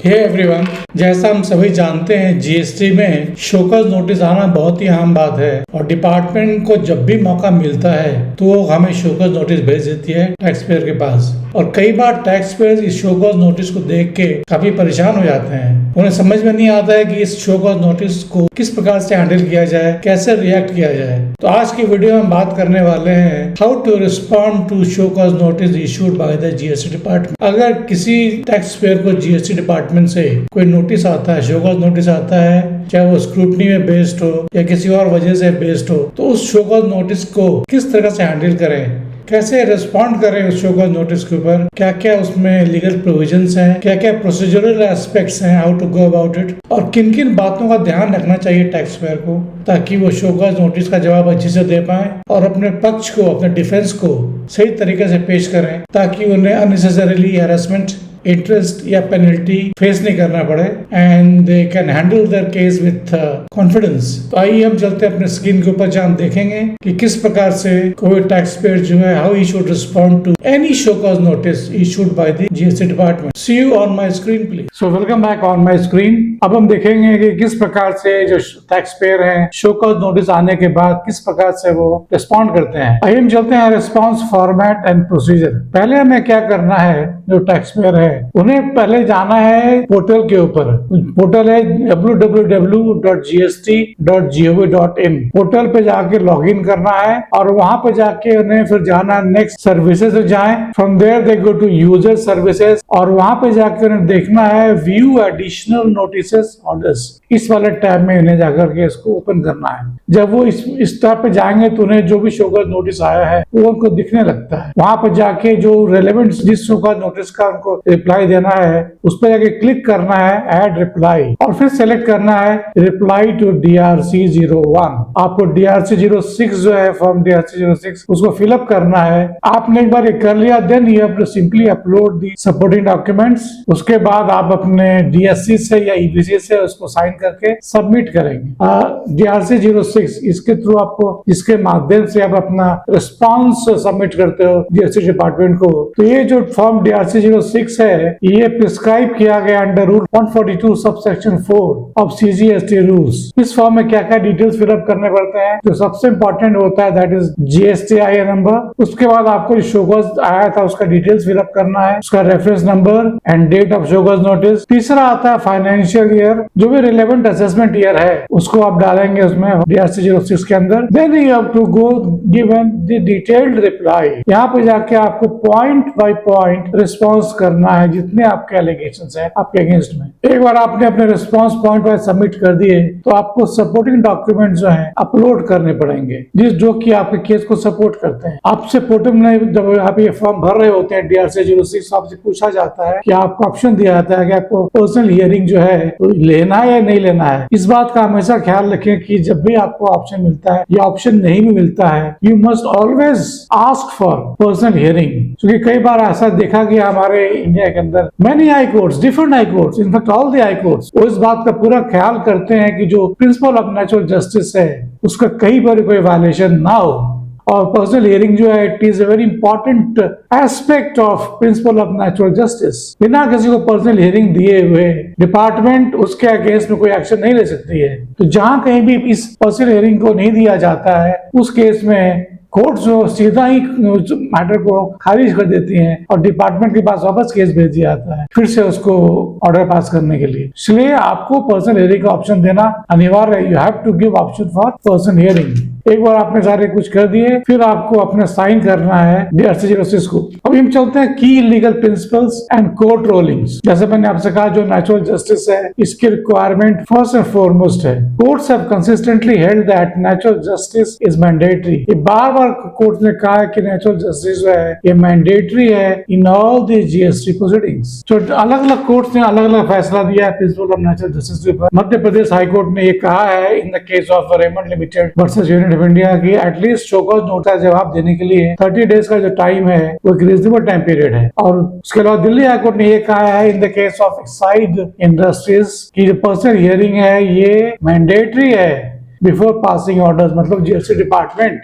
Hey everyone, जैसा हम सभी जानते हैं जीएसटी में शोकॉज नोटिस आना बहुत ही आम बात है और डिपार्टमेंट को जब भी मौका मिलता है तो वो हमें शोकॉज नोटिस भेज देती है टैक्स पेयर के पास। और कई बार टैक्स पेयर इस शोकॉज नोटिस को देख के काफी परेशान हो जाते हैं। उन्हें समझ में नहीं आता है कि इस शोकॉज नोटिस को किस प्रकार से हैंडल किया जाए, कैसे रिएक्ट किया जाए। तो आज की वीडियो में हम बात करने वाले हैं how to respond to show cause notice issued by the GST department. अगर किसी टैक्स पेयर को जीएसटी डिपार्टमेंट से कोई नोटिस आता है, शोकॉज नोटिस आता है, चाहे वो स्क्रूटनी में बेस्ड हो या किसी और वजह से बेस्ड हो, तो उस शोकॉज नोटिस को किस तरह से हैंडल करें, कैसे रिस्पॉन्ड करें उस शोकॉज नोटिस के ऊपर, क्या क्या उसमें लीगल प्रोविजंस हैं, क्या क्या प्रोसीजरल एस्पेक्ट्स हैं, how to go about it, और किन किन बातों का ध्यान रखना चाहिए टैक्स पेयर को ताकि वो शोकॉज नोटिस का जवाब अच्छे से दे पाए और अपने पक्ष को, अपने डिफेंस को सही तरीके से पेश करें ताकि उन्हें अननेसेसरीली हैरेसमेंट, इंटरेस्ट या पेनल्टी फेस नहीं करना पड़े and they can handle their case with confidence. तो आइए हम चलते हैं अपने स्क्रीन के ऊपर, जहाँ हम देखेंगे कि किस प्रकार से कोई टैक्स पेयर जो है how he should respond to any show cause notice issued by the GST department. See you on my screen please. So welcome back on my screen. अब हम देखेंगे कि किस प्रकार से जो टैक्स पेयर हैं शोकॉज नोटिस आने के बाद किस प्रकार से वो रिस्पॉन्ड करते हैं। आइए हम चलते हैं रिस्पॉन्स फॉर्मेट एंड प्रोसीजर। पहले हमें क्या करना है, जो टैक्स पेयर है उन्हें पहले जाना है पोर्टल के ऊपर। पोर्टल है www.gst.gov.in। पोर्टल पे जाके लॉगिन करना है और वहां पे जाके उन्हें फिर जाना नेक्स्ट सर्विसेज में जाएं। From there they go to user services और वहां पे जाके उन्हें देखना है व्यू एडिशनल नोटिसेस ऑर्डर्स। इस वाले टैब में उन्हें जाकर के इसको ओपन करना है। जब वो इस टैब पे जाएंगे तो उन्हें जो भी शोकॉज नोटिस आया है वो उनको दिखने लगता है। वहां पे जाके जो रेलेवेंट जिस शोकॉज नोटिस का उनको रिप्लाई देना है उस पर जाके क्लिक करना है ऐड रिप्लाई और फिर सेलेक्ट करना है रिप्लाई टू DRC 01। आपको DRC 06 जो है, फॉर्म DRC 06 उसको फिलअप करना है। आपने एक बार ये कर लिया, then you have to simply upload the supporting documents. उसके बाद आप अपने DSC से या EBC से उसको साइन करके सबमिट करेंगे। DRC 06 इसके थ्रू आपको, इसके माध्यम से आप अपना रिस्पॉन्स सबमिट करते हो GST डिपार्टमेंट को। तो ये जो फॉर्म DRC 06 है ये प्रिस्क्राइब किया गया under rule 142 subsection 4 of CGST rules. इस फॉर्म में क्या क्या डिटेल्स फिलअप करने पड़ते हैं, जो सबसे इंपॉर्टेंट होता है दैट इज GSTIN नंबर। उसके बाद आपको जो शोकॉज आया था उसका डिटेल्स फिलअप करना है, उसका reference number and date of show cause notice. तीसरा आता है फाइनेंशियल ईयर, जो भी रिलेवेंट असेसमेंट ईयर है उसको आप डालेंगे उसमें DRC 06 के अंदर। Then you have to go given the detailed reply. यहाँ पे जाके आपको पॉइंट बाय पॉइंट रिस्पॉन्स करना है जितने आपके एलिगेशंस हैं आपके अगेंस्ट में। एक बार आपने अपने रिस्पॉन्स पॉइंट वाइज सबमिट कर दिए तो आपको सपोर्टिंग डॉक्यूमेंट जो हैं अपलोड करने पड़ेंगे जो कि आपके केस को सपोर्ट करते हैं। आपसे पोर्टल में जब आप ये फॉर्म भर रहे होते हैं DRC 06, आपसे पूछा जाता है कि आपको ऑप्शन दिया जाता है कि आपको पर्सनल हियरिंग जो है तो लेना है या नहीं लेना है। इस बात का हमेशा ख्याल रखें कि जब भी आपको ऑप्शन मिलता है या ऑप्शन नहीं भी मिलता है, you must always ask for personal hearing. क्योंकि कई बार ऐसा देखा गया हमारे इंडिया के अंदर, many high courts, different high courts, in fact all the high courts, वो इस बात का पूरा ख्याल करते हैं कि जो प्रिंसिपल ऑफ नेचुरल जस्टिस है उसका कहीं पर कोई वायलेशन ना हो। और पर्सनल हियरिंग जो है it is a very important aspect of principle of natural justice. बिना किसी को पर्सनल हियरिंग दिए हुए डिपार्टमेंट उसके अगेंस्ट में कोई एक्शन नहीं ले सकती है। तो जहां कहीं भी इस पर्सनल हियरिंग को नहीं दिया जाता है उस केस में कोर्ट जो सीधा ही मैटर को खारिज कर देती हैं और डिपार्टमेंट के पास वापस केस भेज दिया जाता है फिर से उसको ऑर्डर पास करने के लिए। इसलिए आपको पर्सनल हियरिंग का ऑप्शन देना अनिवार्य है। You have to give option for personal hearing. एक बार आपने सारे कुछ कर दिए फिर आपको अपने साइन करना है DRC 06 को। अब हम चलते हैं की legal principles and court rulings. जैसे मैंने आपसे कहा जो नेचुरल जस्टिस है इसकी रिक्वायरमेंट फर्स्ट एंड फॉरमोस्ट है। Courts have consistently held that natural justice is mandatory. ये बार बार कोर्ट ने कहा है कि नेचुरल जस्टिस जो है ये मैंडेटरी है in all the GST proceedings. तो अलग अलग कोर्ट्स ने अलग अलग फैसला दिया है प्रिंसिपल ऑफ नेचुरल जस्टिस के ऊपर। मध्य प्रदेश हाई कोर्ट ने ये कहा है in the case of Raymond limited versus union of India की एटलीस्ट शोकॉज नोटिस का जवाब देने के लिए 30 डेज का जो टाइम है वो एक रीजनेबल टाइम पीरियड है। और उसके अलावा दिल्ली हाई कोर्ट ने ये कहा है in the case of Exide industries की जो पर्सनल हियरिंग है ये मैंडेटरी है बिफोर पासिंग ऑर्डर्स। मतलब GST डिपार्टमेंट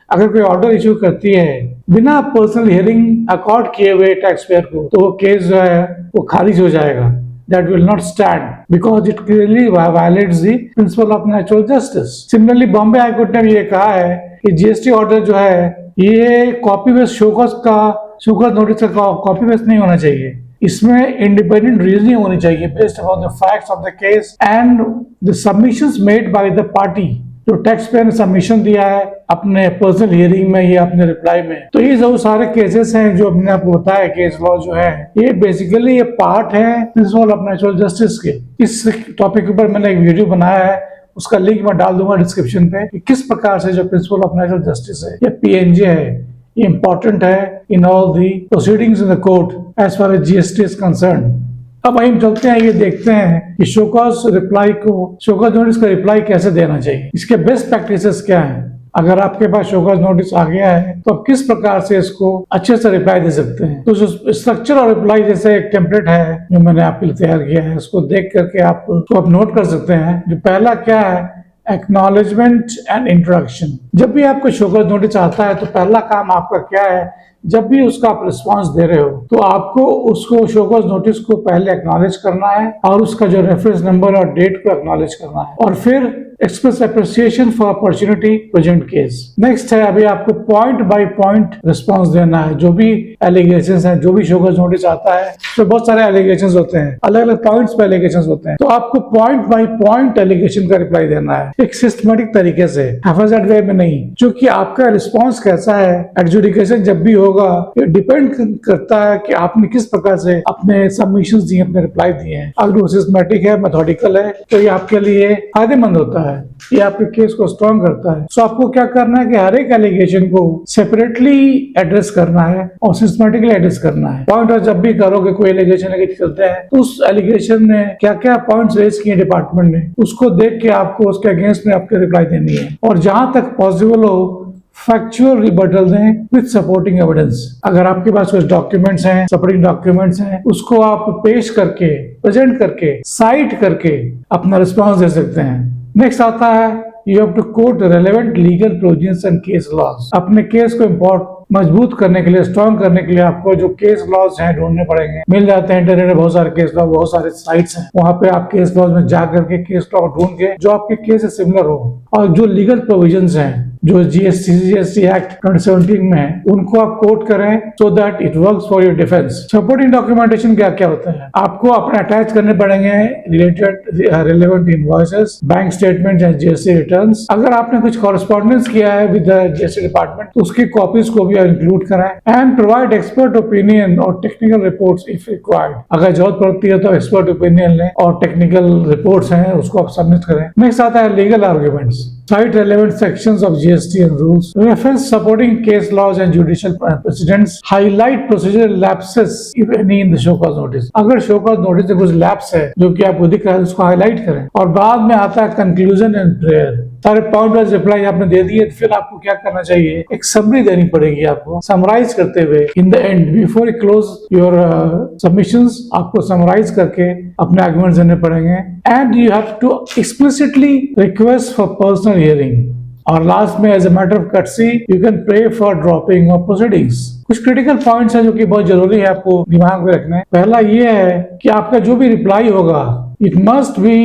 अगर कोई ऑर्डर इशू करती है बिना पर्सनल हियरिंग अकॉर्ड किए हुए टैक्स पेयर को तो वो केस जो है वो खारिज हो जाएगा। that will not stand because it clearly violates the principle of natural justice. Similarly, Bombay high court ने भी ये कहा है कि जीएसटी ऑर्डर जो है ये कॉपी बेस्ड शोकॉज नोटिस का कॉपी बेस्ड नहीं होना चाहिए। इसमें इंडिपेंडेंट रीजनिंग होनी चाहिए based upon the facts of the case and the submissions made by the party. जो टैक्स पेयर ने सबमिशन दिया है अपने पर्सनल हियरिंग में या अपने रिप्लाई में, तो ये जो सारे केसेस हैं जो हमने आपको बताया केस लॉ जो है ये बेसिकली ये पार्ट है प्रिंसिपल ऑफ नेचुरल जस्टिस के। इस टॉपिक के ऊपर मैंने एक वीडियो बनाया है, उसका लिंक मैं डाल दूंगा डिस्क्रिप्शन पे कि किस प्रकार से जो प्रिंसिपल ऑफ नेचुरल जस्टिस है या पीएनजे है ये इंपॉर्टेंट है in all the proceedings in the court as far as GST is concern. अब हम चलते हैं, ये देखते हैं कि शोकॉज नोटिस का रिप्लाई कैसे देना चाहिए, इसके बेस्ट प्रैक्टिसेस क्या हैं। अगर आपके पास शोकॉज नोटिस आ गया है तो आप किस प्रकार से इसको अच्छे से रिप्लाई दे सकते हैं। तो जो स्ट्रक्चर और रिप्लाई जैसे एक टेम्पलेट है जो मैंने आपके लिए तैयार किया है, उसको देख करके आप नोट कर सकते हैं। जो पहला क्या है, एक्नॉलेजमेंट एंड इंट्रोडक्शन। जब भी आपको शोकॉज नोटिस आता है तो पहला काम आपका क्या है, जब भी उसका आप रिस्पांस दे रहे हो तो आपको उसको शोकॉज नोटिस को पहले एक्नॉलेज करना है और उसका जो रेफरेंस नंबर और डेट को एक्नॉलेज करना है और फिर express appreciation for opportunity present case. Next है अभी आपको पॉइंट बाय पॉइंट रिस्पांस देना है। जो भी एलिगेशंस हैं, जो भी शोकॉज नोटिस आता है तो बहुत सारे एलिगेशंस होते हैं, अलग अलग पॉइंट्स पे एलिगेशंस होते हैं, तो आपको पॉइंट बाय पॉइंट एलिगेशन का रिप्लाई देना है एक सिस्टमैटिक तरीके से, हैफाज़त वे में नहीं। क्योंकि आपका रिस्पॉन्स कैसा है एडजुडिकेशन जब भी होगा ये डिपेंड करता है कि आपने किस प्रकार से अपने सबमिशंस दिए, अपने रिप्लाई दिए हैं। अगर वो सिस्टमैटिक है, मेथोडिकल है तो ये आपके लिए फायदेमंद होता है, ये आपके केस को स्ट्रॉन्ग करता है। सो आपको क्या करना है कि हर एक एलिगेशन को सेपरेटली एड्रेस करना है और सिस्टमैटिकली एड्रेस करना है। पॉइंट जब भी करोगे कोई एलिगेशन लेके चलते हैं तो उस एलिगेशन ने क्या क्या पॉइंट्स रेज किए डिपार्टमेंट ने, उसको देख के आपको उसके अगेंस्ट में आपकी रिप्लाई देनी है और जहां तक पॉसिबल हो फैक्चुअल रिबटल दें विद सपोर्टिंग एविडेंस। अगर आपके पास कुछ डॉक्यूमेंट्स हैं, सपोर्टिंग डॉक्यूमेंट्स हैं, उसको आप पेश करके, प्रेजेंट करके, साइट करके अपना रिस्पांस दे सकते हैं। नेक्स्ट आता है you have to quote relevant legal provisions and case laws. अपने केस को मजबूत करने के लिए, स्ट्रॉन्ग करने के लिए आपको जो केस लॉज हैं ढूंढने पड़ेंगे। मिल जाते हैं इंटरनेट में बहुत सारे केस लॉ, बहुत सारे साइट्स हैं, वहां पे आप केस लॉज में जा करके केस लॉ ढूंढ के जो आपके केस से सिमिलर हो और जो लीगल प्रोविजंस हैं जो जीएसटी एक्ट 2017 में है उनको आप कोट करें so that it works for your defence. Supporting documentation क्या क्या होता है, आपको अपने अटैच करने पड़ेंगे related relevant invoices, bank statement या जीएसटी रिटर्न्स। अगर आपने कुछ कॉरेस्पॉन्डेंस किया है विद जीएसटी डिपार्टमेंट तो उसकी कॉपीज को भी इंक्लूड कराएं एंड प्रोवाइड एक्सपर्ट ओपिनियन और टेक्निकल रिपोर्ट्स इफ रिक्वायर्ड। अगर जरूरत पड़ती है तो एक्सपर्ट ओपिनियन लें और टेक्निकल रिपोर्ट्स हैं उसको आप सबमिट करें। नेक्स्ट आता है legal arguments, cite relevant sections of GST and rules, reference supporting case laws and judicial precedents, highlight procedural lapses if any in the show cause notice। अगर show cause notice में कुछ lapse है जो कि आपको दिख रहा है उसको हाईलाइट करें। और बाद में आता है कंक्लूजन एंड प्रेयर। सारे पॉइंट वाइज रिप्लाई आपने दे दिए तो फिर आपको क्या करना चाहिए, एक समरी देनी पड़ेगी आपको समराइज करते हुए। In the end before you close your submissions आपको समराइज करके अपने आर्गुमेंट्स देने पड़ेंगे and you have to explicitly request for personal hearing. और लास्ट में as a matter of courtesy you can pray for dropping of proceedings. कुछ critical points हैं जो कि बहुत जरूरी है आपको दिमाग में रखना है। पहला ये है कि आपका जो भी रिप्लाई होगा it must be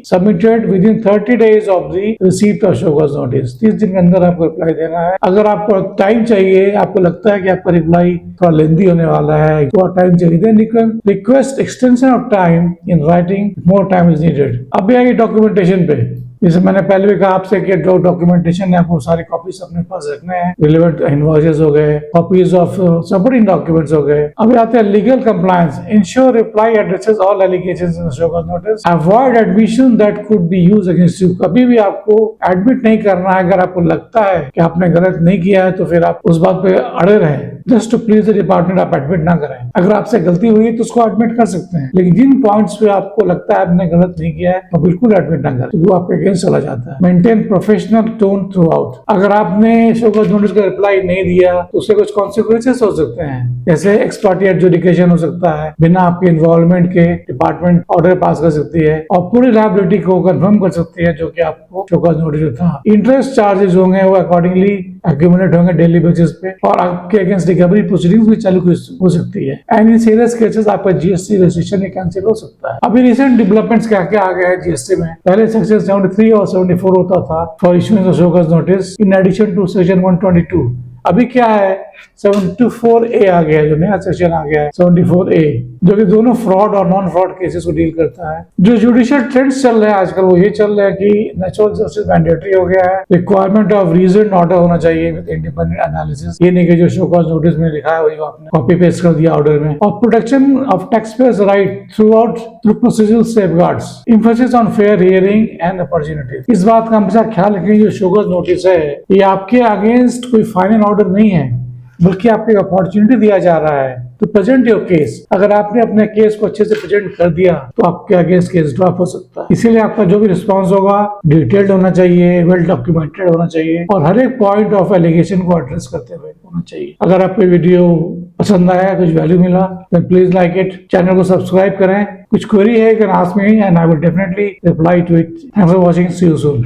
submitted within 30 days of the receipt of show cause notice। 30 दिन के अंदर आपको रिप्लाई देना है। अगर आपको टाइम चाहिए, आपको लगता है कि आपका रिप्लाई थोड़ा लेंदी होने वाला है, थोड़ा टाइम चाहिए, then you can request extension of time in writing, more time is needed। अब भी आइए डॉक्यूमेंटेशन पे। जैसे मैंने पहले भी कहा आपसे कि जो डॉक्यूमेंटेशन है आपको सारी कॉपीज अपने पास रखने हैं। रिलेवेंट इनवॉइसेस हो गए, कॉपीज ऑफ सपोर्टिंग डॉक्यूमेंट्स हो गए। अभी आते हैं legal compliance. Ensure reply addresses all allegations in the show cause notice. Avoid admission that could be used against you. कभी भी आपको एडमिट नहीं करना है। अगर आपको लगता है कि आपने गलत नहीं किया है तो फिर आप उस बात पे अड़े रहें। Just to please the department आप एडमिट ना करें। अगर आपसे गलती हुई है तो उसको एडमिट कर सकते हैं, लेकिन जिन पॉइंट्स पे आपको लगता है आपने गलत नहीं किया है तो बिल्कुल एडमिट ना करें, क्योंकि वो आपके अगेंस्ट चला जाता है। Maintain professional tone through out. अगर आपने शो कॉज नोटिस का रिप्लाई नहीं दिया तो उससे कुछ कॉन्सिक्वेंसेस हो सकते हैं, जैसे एक्स पार्टी एडजुडिकेशन हो सकता है, बिना आपके इन्वॉल्वमेंट के डिपार्टमेंट ऑर्डर पास कर सकती है और पूरी लायबिलिटी को कंफर्म कर सकती है जो कि आपको शो कॉज नोटिस था। इंटरेस्ट चार्जेस होंगे वो अकॉर्डिंगली एक्यूमुलेट होंगे डेली बेसिस पे और आपके अगेंस्ट रिकवरी प्रोसीडिंग्स भी चालू हो सकती है। एंड इन सीरियस केसेस आपका जीएसटी रजिस्ट्रेशन कैंसिल हो सकता है। अभी रिसेंट डेवलपमेंट्स क्या क्या आ गया है जीएसटी में। पहले सेक्शन 73 और 74 होता था for issuance of show cause notice in addition to section 122। अभी क्या है 74A आ गया है, जो नया सेक्शन आ गया है 74A, जो कि दोनों फ्रॉड और नॉन फ्रॉड केसेस को डील करता है। जो जुडिशियल ट्रेंड्स चल रहे हैं आजकल वो ये चल रहा है कि नेचुरल जस्टिस मैंडेटरी हो गया है, रिक्वायरमेंट ऑफ रीजन ऑर्डर होना चाहिए विद इंडिपेंडेंट एनालिसिस। ये नहीं कि जो शो कॉज नोटिस में लिखा है वही आपने कॉपी पेस्ट कर दिया ऑर्डर में। और protection of taxpayers right through procedural safeguards, emphasis on fair hearing and opportunities. इस बात का हमेशा ख्याल रखें जो शो कॉज नोटिस है ये आपके अगेंस्ट कोई फाइनल ऑर्डर नहीं है, बल्कि आपको एक अपॉर्चुनिटी दिया जा रहा है तो प्रेजेंट योर केस। अगर आपने अपने केस को अच्छे से प्रेजेंट कर दिया तो आपके अगेंस्ट केस ड्रॉप हो सकता है। इसीलिए आपका जो भी रिस्पांस होगा डिटेल्ड होना चाहिए, वेल डॉक्यूमेंटेड होना चाहिए और हर एक पॉइंट ऑफ एलिगेशन को एड्रेस करते हुए होना चाहिए। अगर आपको वीडियो पसंद आया, कुछ वैल्यू मिला, then please like it, channel को सब्सक्राइब करें। कुछ क्वेरी है can ask me and I will definitely reply to it. Thanks for watching, see you soon.